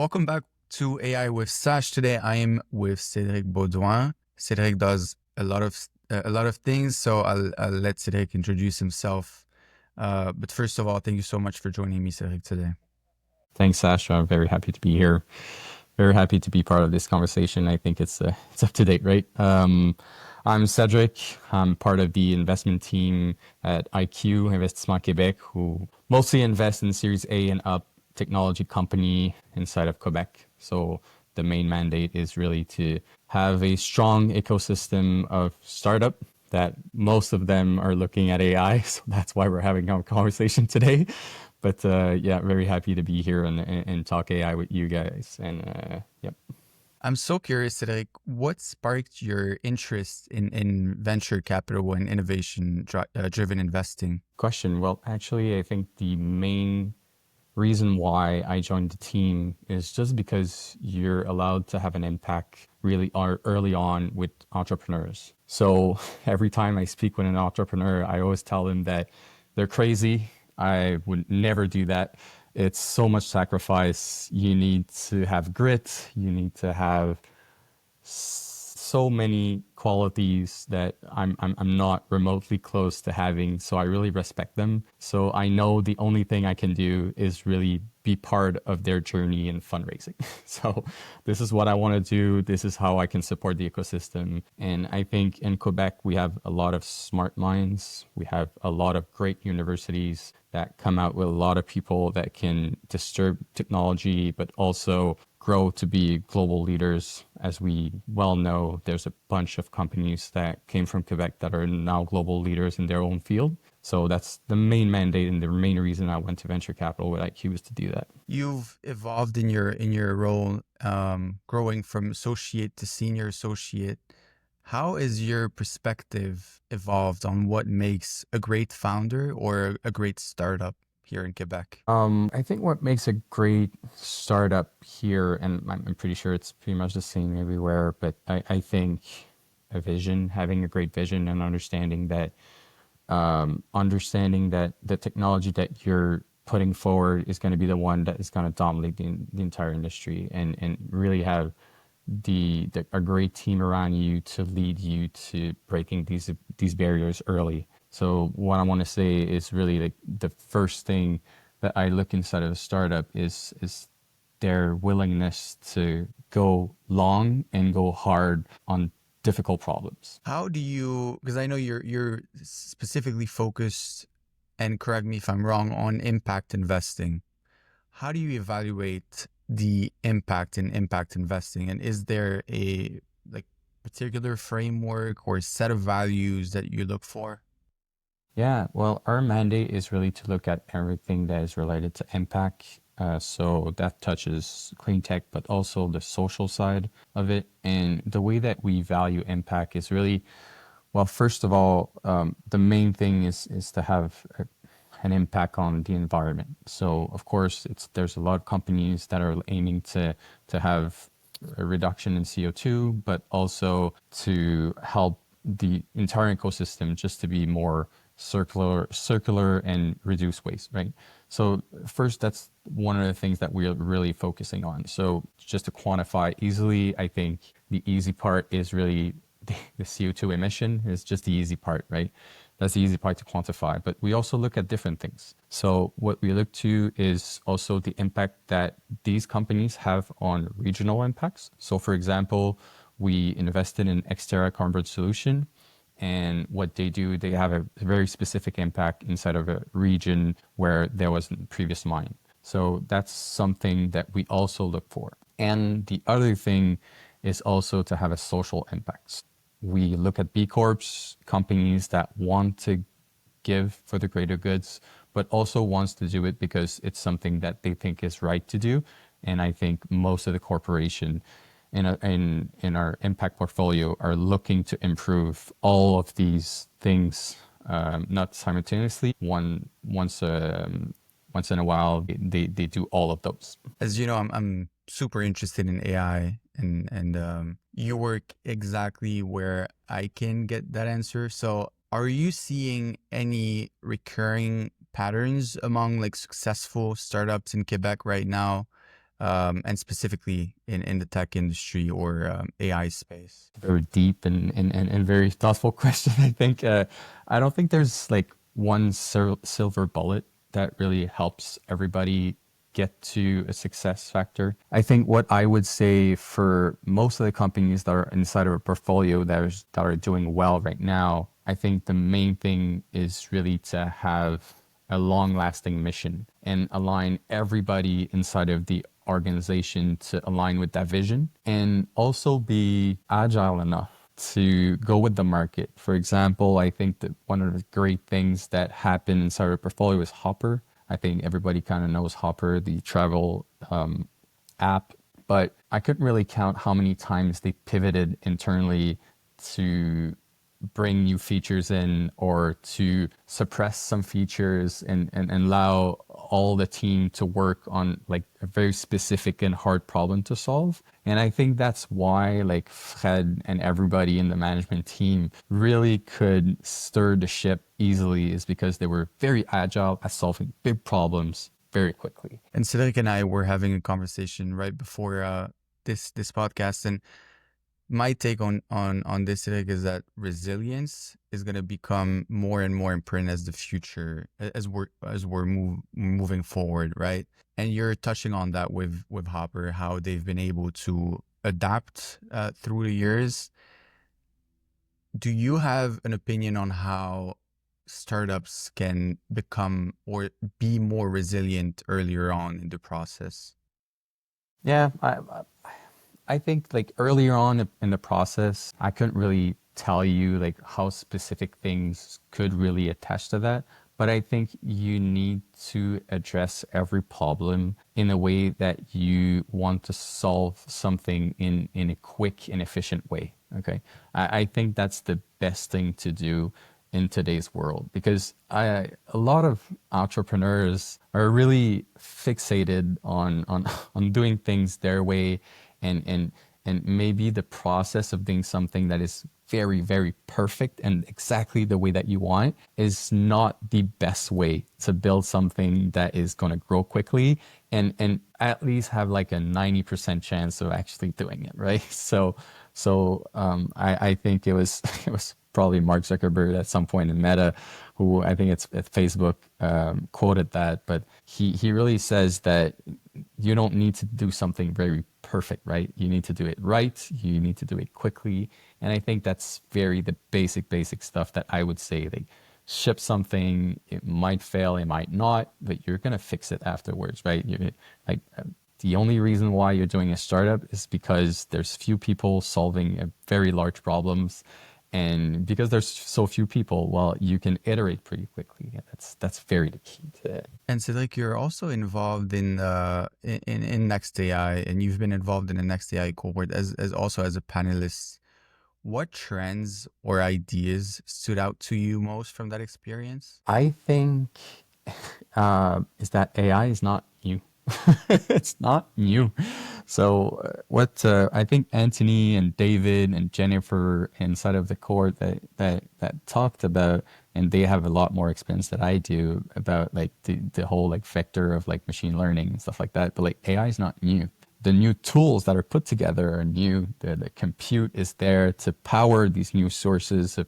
Welcome back to AI with Sash. Today I am with Cédric Beaudoin. Cedric does a lot of things, so I'll let Cedric introduce himself. But first of all, thank you so much for joining me, Cedric, today. Thanks, Sasha. I'm very happy to be here. Very happy to be part of this conversation. I think it's up to date, right? I'm Cedric. I'm part of the investment team at IQ, Investissement Québec, who mostly invest in Series A and up technology company inside of Quebec. So the main mandate is really to have a strong ecosystem of startup that most of them are looking at AI. So that's why we're having our conversation today. But yeah, very happy to be here and talk AI with you guys. And yep. I'm so curious, Cedric, what sparked your interest in venture capital and innovation driven investing? Question. Well, actually, I think the main reason why I joined the team is just because you're allowed to have an impact really early on with entrepreneurs. So every time I speak with an entrepreneur, I always tell them that they're crazy. I would never do that. It's so much sacrifice. You need to have grit. You need to have so many qualities that I'm not remotely close to having. So I really respect them. So I know the only thing I can do is really be part of their journey in fundraising. So this is what I want to do. This is how I can support the ecosystem. And I think in Quebec, we have a lot of smart minds. We have a lot of great universities that come out with a lot of people that can disturb technology, but also grow to be global leaders. As we well know, there's a bunch of companies that came from Quebec that are now global leaders in their own field. So that's the main mandate and the main reason I went to venture capital with IQ is to do that. You've evolved in your role, growing from associate to senior associate. How has your perspective evolved on what makes a great founder or a great startup here in Quebec? I think what makes a great startup here, and I'm pretty sure it's pretty much the same everywhere, but I think a vision, having a great vision and understanding that the technology that you're putting forward is going to be the one that is going to dominate the entire industry, and really have a great team around you to lead you to breaking these barriers early. So what I want to say is really like the first thing that I look inside of a startup is their willingness to go long and go hard on difficult problems. How do you, because I know you're specifically focused, and correct me if I'm wrong, on impact investing. How do you evaluate the impact in impact investing? And is there a like particular framework or set of values that you look for? Yeah, well, our mandate is really to look at everything that is related to impact. So that touches clean tech, but also the social side of it. And the way that we value impact is really, well, first of all, the main thing is to have an impact on the environment. So of course, there's a lot of companies that are aiming to have a reduction in CO2, but also to help the entire ecosystem just to be more circular and reduce waste, right? So first, that's one of the things that we're really focusing on. So just to quantify easily, I think the easy part is really the CO2 emission is just the easy part, right? That's the easy part to quantify. But we also look at different things. So what we look to is also the impact that these companies have on regional impacts. So for example, we invested in NextAI carbon solution. And what they do, they have a very specific impact inside of a region where there was a previous mine. So that's something that we also look for. And the other thing is also to have a social impact. We look at B Corps, companies that want to give for the greater goods, but also wants to do it because it's something that they think is right to do. And I think most of the corporation in our impact portfolio are looking to improve all of these things, not simultaneously. Once in a while, they do all of those. As you know, I'm super interested in AI, and you work exactly where I can get that answer. So are you seeing any recurring patterns among like successful startups in Quebec right now and specifically in the tech industry or AI space? Very deep and very thoughtful question. I think I don't think there's like one silver bullet that really helps everybody get to a success factor. I think what I would say for most of the companies that are inside of a portfolio that are doing well right now, I think the main thing is really to have a long lasting mission and align everybody inside of the organization to align with that vision and also be agile enough to go with the market. For example, I think that one of the great things that happened inside our portfolio is Hopper. I think everybody kind of knows Hopper, the travel app, but I couldn't really count how many times they pivoted internally to bring new features in or to suppress some features and allow all the team to work on like a very specific and hard problem to solve. And I think that's why like Fred and everybody in the management team really could stir the ship easily, is because they were very agile at solving big problems very quickly. And Cedric and I were having a conversation right before this podcast, and my take on this, Cedric, is that resilience is going to become more and more important as the future, as we're moving forward, right? And you're touching on that with Hopper, how they've been able to adapt through the years. Do you have an opinion on how startups can become or be more resilient earlier on in the process? Yeah, I think like earlier on in the process, I couldn't really tell you like how specific things could really attach to that. But I think you need to address every problem in a way that you want to solve something in a quick and efficient way. Okay. I think that's the best thing to do in today's world, because a lot of entrepreneurs are really fixated on doing things their way, and maybe the process of doing something that is very, very perfect and exactly the way that you want is not the best way to build something that is going to grow quickly and at least have like a 90% chance of actually doing it, right? I think it was it was probably Mark Zuckerberg at some point in Meta, who I think it's at Facebook, quoted that, but he really says that you don't need to do something very perfect, right? You need to do it right. You need to do it quickly. And I think that's very the basic stuff that I would say. Like, ship something, it might fail, it might not, but you're gonna fix it afterwards, right? You like the only reason why you're doing a startup is because there's few people solving a very large problems, and because there's so few people, well, you can iterate pretty quickly. And that's very the key to it. And Cedric, you're also involved in NextAI, and you've been involved in the NextAI cohort as also as a panelist. What trends or ideas stood out to you most from that experience? I think is that AI is not new. It's not new. So what I think Anthony and David and Jennifer inside of the court that talked about, and they have a lot more experience than I do about like the whole like vector of like machine learning and stuff like that. But like AI is not new. The new tools that are put together are new. The compute is there to power these new sources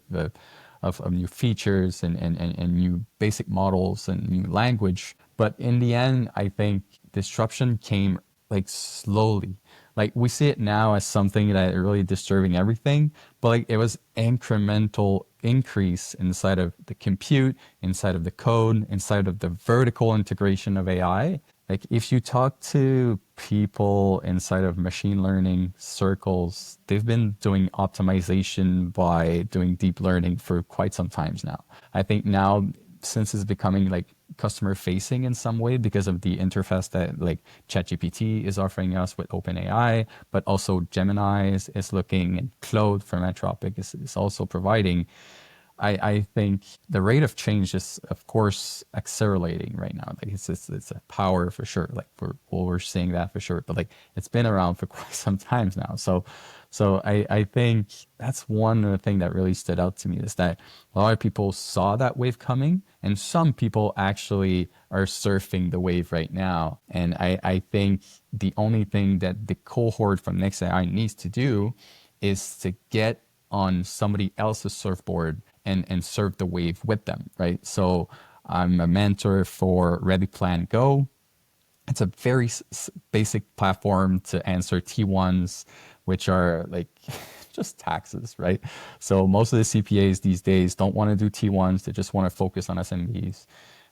of new features and new basic models and new language. But in the end, I think disruption came like slowly. Like we see it now as something that is really disturbing everything, but like it was incremental increase inside of the compute, inside of the code, inside of the vertical integration of AI. Like if you talk to people inside of machine learning circles, they've been doing optimization by doing deep learning for quite some times now. I think now, since it's becoming like customer facing in some way because of the interface that like ChatGPT is offering us with OpenAI, but also Gemini is looking, and Claude from Anthropic is also providing. I think the rate of change is, of course, accelerating right now. Like it's a power for sure. Like we're seeing that for sure. But like it's been around for quite some times now. So I think that's one of the thing that really stood out to me is that a lot of people saw that wave coming, and some people actually are surfing the wave right now. And I think the only thing that the cohort from NextAI needs to do is to get on somebody else's surfboard and surf the wave with them, right? So I'm a mentor for Ready Plan Go. It's a very basic platform to answer T1s, which are like just taxes, right? So most of the CPAs these days don't want to do T1s. They just want to focus on SMBs.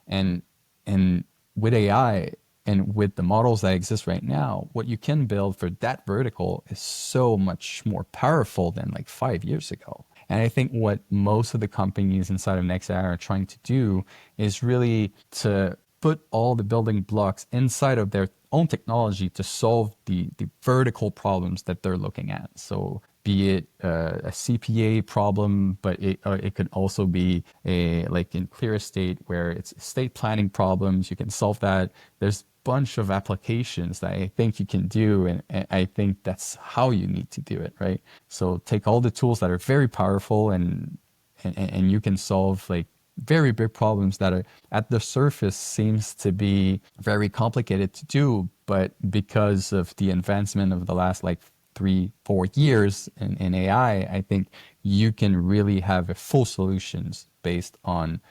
And and with AI and with the models that exist right now, what you can build for that vertical is so much more powerful than like 5 years ago. And I think what most of the companies inside of NextAI are trying to do is really to put all the building blocks inside of their own technology to solve the vertical problems that they're looking at. So be it a CPA problem, but it could also be a like in clear estate where it's estate planning problems. You can solve that. There's a bunch of applications that I think you can do, and I think that's how you need to do it, right? So take all the tools that are very powerful and you can solve like very big problems that are at the surface seems to be very complicated to do, but because of the advancement of the last like 3-4 years in AI, I think you can really have a full solutions based on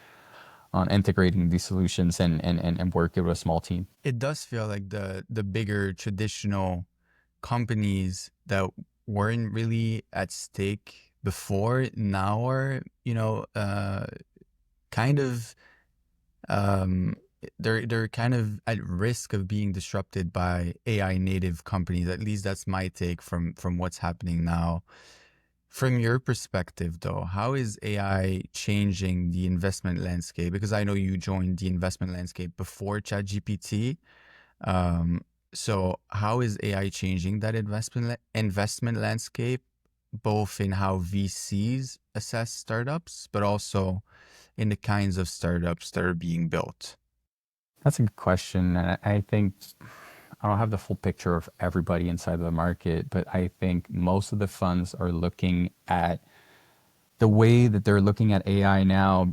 integrating these solutions and work with a small team. It does feel like the bigger traditional companies that weren't really at stake before now are, kind of um they're kind of at risk of being disrupted by AI native companies. At least that's my take from what's happening now. From your perspective, though, how is AI changing the investment landscape? Because I know you joined the investment landscape before ChatGPT. Um, so how is AI changing that investment landscape, both in how VCs assess startups, but also in the kinds of startups that are being built? That's a good question. And I think I don't have the full picture of everybody inside of the market, but I think most of the funds are looking at the way that they're looking at AI now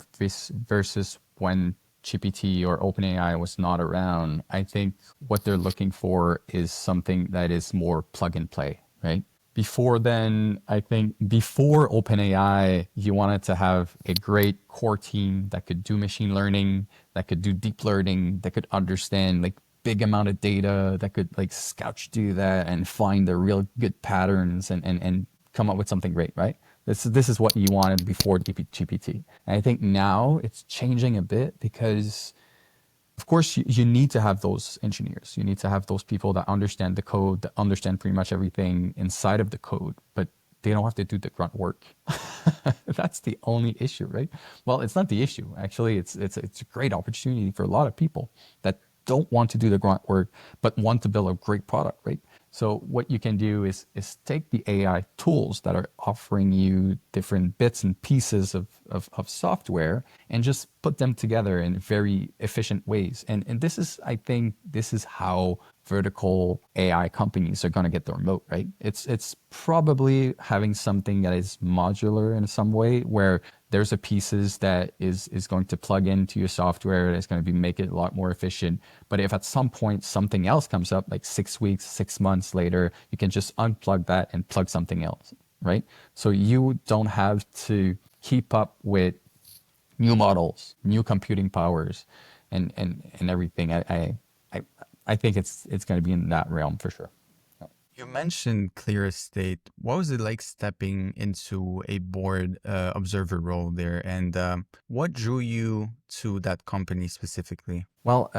versus when GPT or OpenAI was not around. I think what they're looking for is something that is more plug and play, right? Before then, I think before OpenAI, you wanted to have a great core team that could do machine learning, that could do deep learning, that could understand like big amount of data, that could like scout do that and find the real good patterns and come up with something great, right? This is what you wanted before GPT. And I think now it's changing a bit because of course you need to have those engineers. You need to have those people that understand the code, that understand pretty much everything inside of the code, but they don't have to do the grunt work. That's the only issue, right? Well, it's not the issue. Actually, it's a great opportunity for a lot of people that don't want to do the grunt work, but want to build a great product, right? So what you can do is take the AI tools that are offering you different bits and pieces of software and just put them together in very efficient ways. And this is, I think, this is how vertical AI companies are going to get their moat, right? It's probably having something that is modular in some way where there's a pieces that is going to plug into your software that's going to be make it a lot more efficient. But if at some point something else comes up, like 6 weeks, 6 months later, you can just unplug that and plug something else, right? So you don't have to keep up with new models, new computing powers, and everything. I I think it's going to be in that realm for sure. You mentioned clear estate. What was it like stepping into a board observer role there? And what drew you to that company specifically? Well,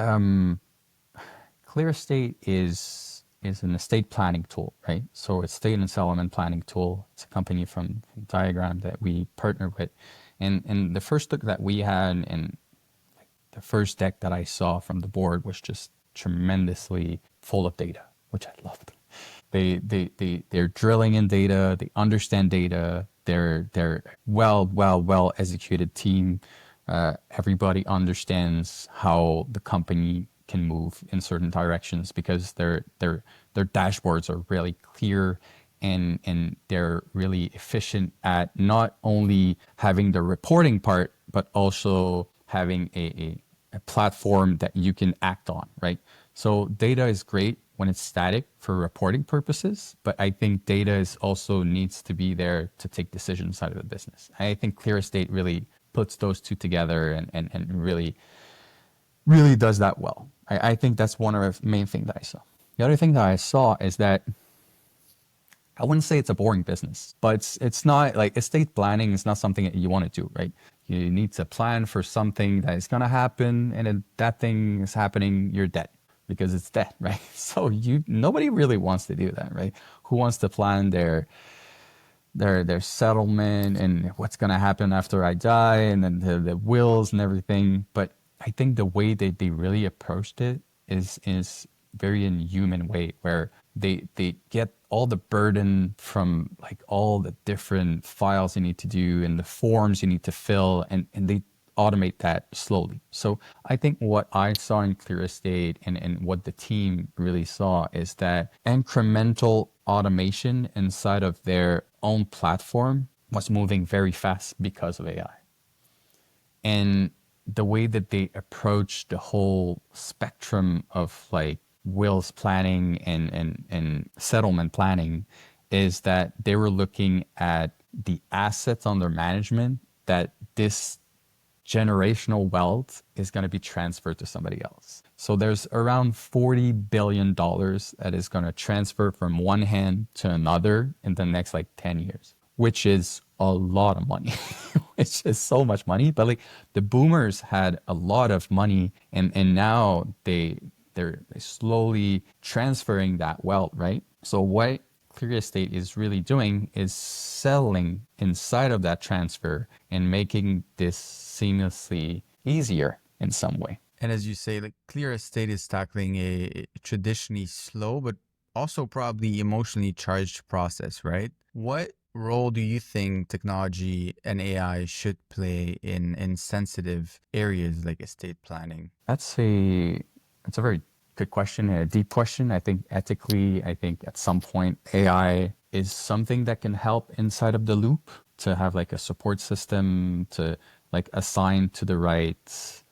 Clear Estate is an estate planning tool, right? So estate and settlement planning tool. It's a company from Diagram that we partner with, and the first look that we had and the first deck that I saw from the board was just tremendously full of data, which I loved. They're drilling in data. They understand data. They're well executed team. Everybody understands how the company can move in certain directions because their dashboards are really clear and they're really efficient at not only having the reporting part, but also having a platform that you can act on, right? So data is great when it's static for reporting purposes, but I think data is also needs to be there to take decisions out of the business. I think ClearEstate really puts those two together and really does that well. I think that's one of the main things that I saw. The other thing that I saw is that I wouldn't say it's a boring business, but it's not like estate planning is not something that you want to do, right? You need to plan for something that is going to happen, and if that thing is happening, you're dead because it's dead, right? So nobody really wants to do that, right? Who wants to plan their settlement and what's going to happen after I die, and then the wills and everything? But I think the way that they really approached it is very inhuman way, where they get all the burden from like all the different files you need to do and the forms you need to fill, and they automate that slowly. So I think what I saw in ClearEstate and what the team really saw is that incremental automation inside of their own platform was moving very fast because of AI. And the way that they approach the whole spectrum of like wills planning and settlement planning is that they were looking at the assets under management, that this generational wealth is going to be transferred to somebody else. So there's around $40 billion that is going to transfer from one hand to another in the next like 10 years, which is a lot of money. It's just so much money. But like the boomers had a lot of money, and now they're slowly transferring that wealth, right? So what ClearEstate is really doing is selling inside of that transfer and making this seamlessly easier in some way. And as you say, like ClearEstate is tackling a traditionally slow, but also probably emotionally charged process, right? What role do you think technology and AI should play in sensitive areas like estate planning? That's a very good question, a deep question. I think ethically, I think at some point AI is something that can help inside of the loop to have like a support system to like assign to the right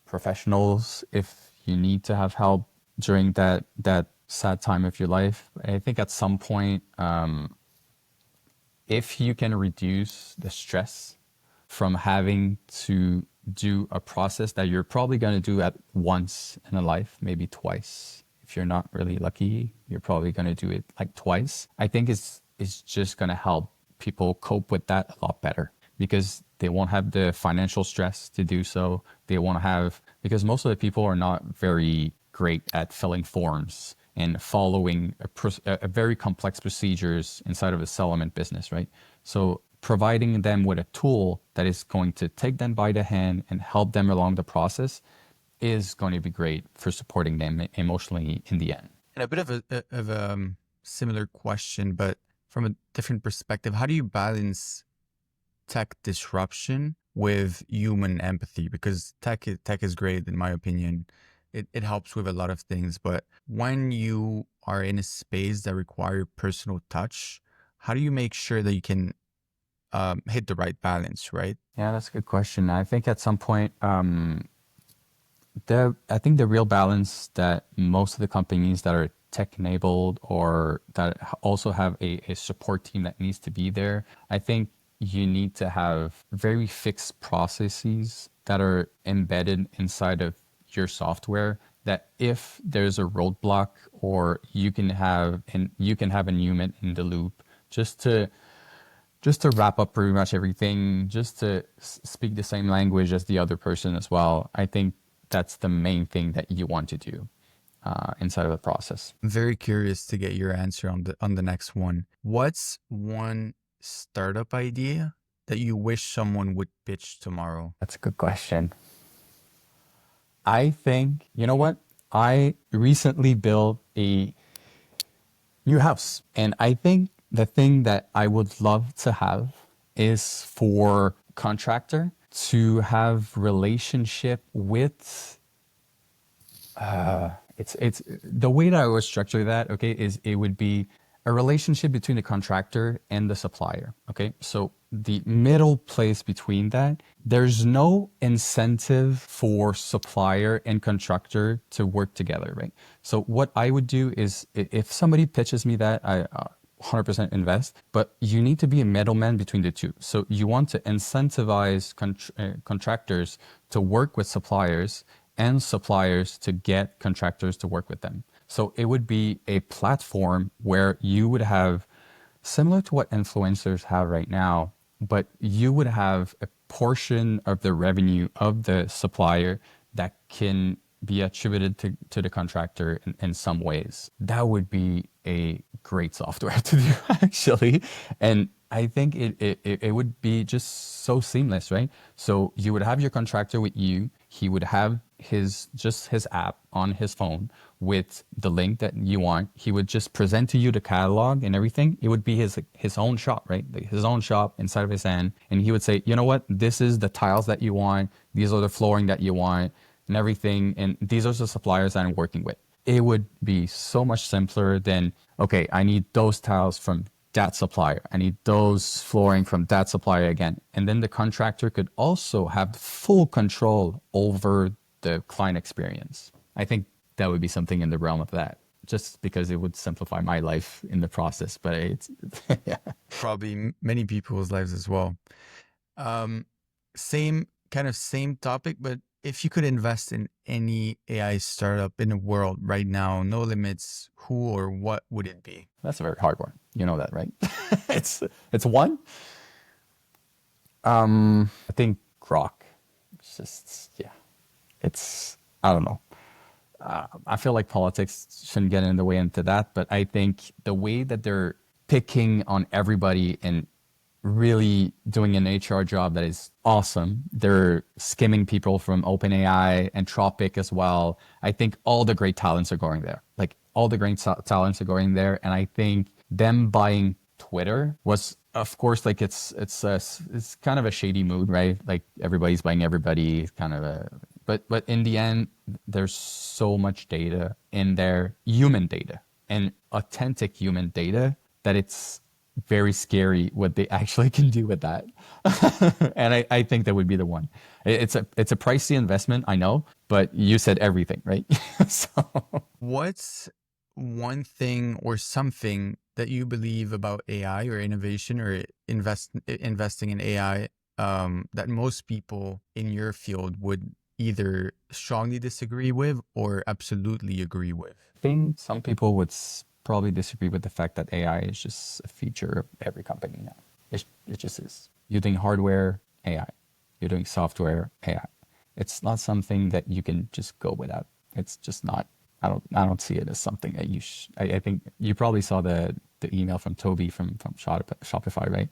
professionals if you need to have help during that sad time of your life. I think at some point, if you can reduce the stress from having to do a process that you're probably going to do at once in a life, maybe twice. If you're not really lucky, you're probably going to do it like twice. I think it's just going to help people cope with that a lot better, because they won't have the financial stress to do so. They won't have, because most of the people are not very great at filling forms and following a very complex procedures inside of a settlement business, right? So providing them with a tool that is going to take them by the hand and help them along the process is going to be great for supporting them emotionally in the end. And a bit of a similar question, but from a different perspective, how do you balance tech disruption with human empathy? Because tech is great, in my opinion. It helps with a lot of things, but when you are in a space that require personal touch, how do you make sure that you can hit the right balance, right? Yeah, that's a good question. I think at some point, I think the real balance that most of the companies that are tech enabled or that also have a support team that needs to be there, I think you need to have very fixed processes that are embedded inside of your software, that if there's a roadblock, or you can have a human in the loop just to wrap up pretty much everything, just to speak the same language as the other person as well. I think that's the main thing that you want to do inside of the process. I'm very curious to get your answer on the next one. What's one startup idea that you wish someone would pitch tomorrow? That's a good question. I think, you know what? I recently built a new house, and I think the thing that I would love to have is for contractor to have relationship with it's the way that I would structure that, okay, is it would be a relationship between the contractor and the supplier. Okay. So the middle place between that, there's no incentive for supplier and contractor to work together, right? So what I would do is if somebody pitches me that, I 100% invest, but you need to be a middleman between the two. So you want to incentivize contractors to work with suppliers and suppliers to get contractors to work with them. So it would be a platform where you would have, similar to what influencers have right now, but you would have a portion of the revenue of the supplier that can be attributed to the contractor in some ways. That would be a great software to do, actually. And I think it would be just so seamless, right? So you would have your contractor with you. He would have his app on his phone with the link that you want. He would just present to you the catalog and everything. It would be his own shop, right? Like his own shop inside of his hand. And he would say, you know what? This is the tiles that you want. These are the flooring that you want and everything. And these are the suppliers that I'm working with. It would be so much simpler than, okay, I need those tiles from that supplier. I need those flooring from that supplier again. And then the contractor could also have full control over the client experience. I think that would be something in the realm of that, just because it would simplify my life in the process. But it's yeah. Probably many people's lives as well. Same topic, but if you could invest in any AI startup in the world right now, no limits, who or what would it be? That's a very hard one. You know that, right? it's one. I think Grok. It's just, yeah. It's, I don't know. I feel like politics shouldn't get in the way into that, but I think the way that they're picking on everybody and really doing an HR job that is awesome. They're skimming people from OpenAI, Anthropic as well. I think all the great talents are going there. Like all the great talents are going there, and I think them buying Twitter was, of course, like it's kind of a shady move, right? Like everybody's buying everybody, kind of a. But in the end, there's so much data in there, human data and authentic human data, that it's very scary what they actually can do with that. And I think that would be the one. It's a pricey investment, I know, but you said everything, right? So What's one thing or something that you believe about AI or innovation or investing in AI that most people in your field would either strongly disagree with or absolutely agree with? I think some people would probably disagree with the fact that AI is just a feature of every company now. It just is. You're doing hardware, AI. You're doing software, AI. It's not something that you can just go without. It's just not. I don't see it as something that you. I think you probably saw the email from Toby from Shopify, right?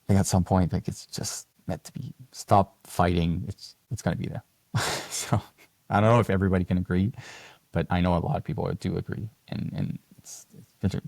Like at some point, like it's just meant to be. Stop fighting. It's gonna be there. So I don't know if everybody can agree, but I know a lot of people do agree, and it's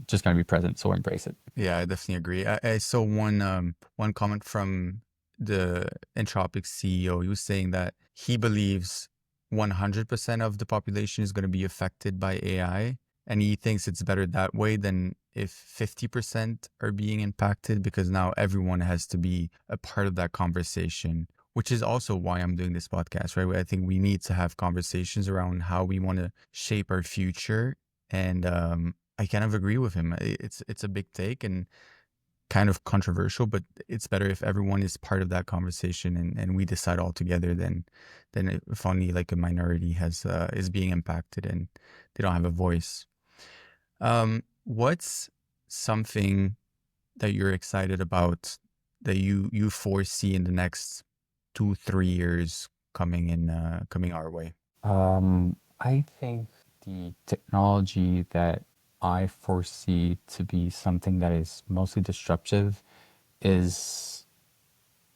just gonna be present. So embrace it. Yeah, I definitely agree. I saw one comment from the Entropic CEO. He was saying that he believes 100% of the population is going to be affected by AI, and he thinks it's better that way than if 50% are being impacted, because now everyone has to be a part of that conversation, which is also why I'm doing this podcast, right? I think we need to have conversations around how we want to shape our future. And I kind of agree with him. It's a big take and kind of controversial, but it's better if everyone is part of that conversation and we decide all together than if only like a minority is being impacted and they don't have a voice. What's something that you're excited about that you foresee in the next 2-3 years coming our way? I think the technology that I foresee to be something that is mostly disruptive is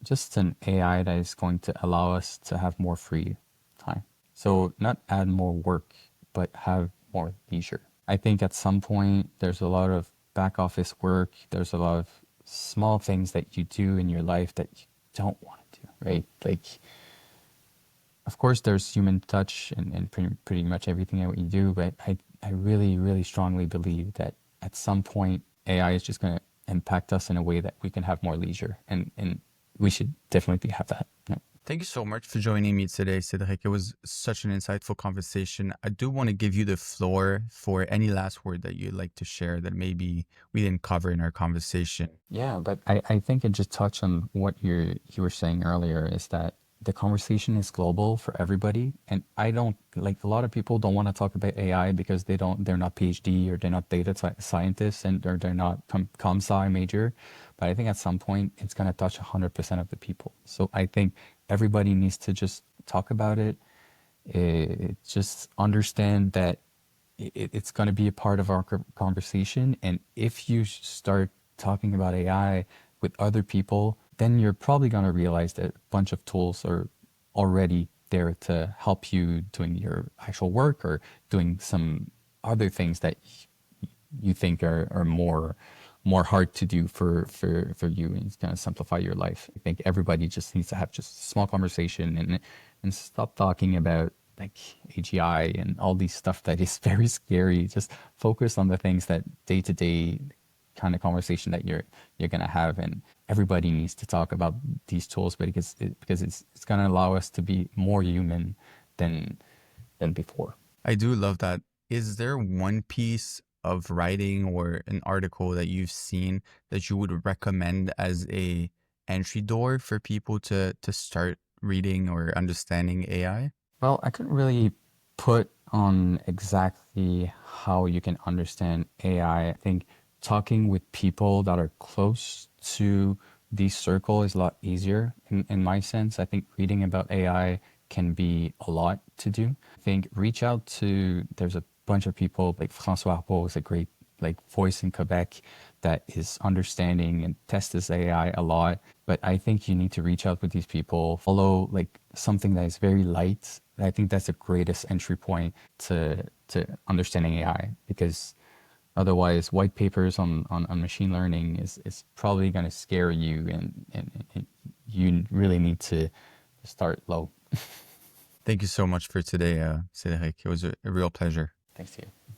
just an AI that is going to allow us to have more free time. So not add more work, but have more leisure. I think at some point there's a lot of back office work. There's a lot of small things that you do in your life that you don't want to do, right? Like, of course, there's human touch and pretty much everything that we do, but I really, really strongly believe that at some point, AI is just going to impact us in a way that we can have more leisure. And we should definitely have that. Yeah. Thank you so much for joining me today, Cedric. It was such an insightful conversation. I do want to give you the floor for any last word that you'd like to share that maybe we didn't cover in our conversation. Yeah, but I think it just touched on what you were saying earlier is that the conversation is global for everybody. And I don't like a lot of people don't want to talk about AI because they're not PhD or they're not scientists and or they're not com-sci major. But I think at some point it's going to touch 100% of the people. So I think everybody needs to just talk about it. Just understand that it's going to be a part of our conversation. And if you start talking about AI with other people, then you're probably going to realize that a bunch of tools are already there to help you doing your actual work or doing some other things that you think are more hard to do for you, and it's going to simplify your life. I think everybody just needs to have just a small conversation and stop talking about like AGI and all these stuff that is very scary. Just focus on the things that day to day kind of conversation that you're gonna have, and everybody needs to talk about these tools because it's gonna allow us to be more human than before. I do love that. Is there one piece of writing or an article that you've seen that you would recommend as a entry door for people to start reading or understanding AI? Well, I couldn't really put on exactly how you can understand AI. I think talking with people that are close to the circle is a lot easier in my sense. I think reading about AI can be a lot to do. I think reach out to, there's a bunch of people like François Harpeau is a great like voice in Quebec that is understanding and tests this AI a lot. But I think you need to reach out with these people, follow like something that is very light. I think that's the greatest entry point to understanding AI, because otherwise white papers on machine learning is probably going to scare you, and you really need to start low. Thank you so much for today, Cédric. It was a real pleasure. Thanks to you.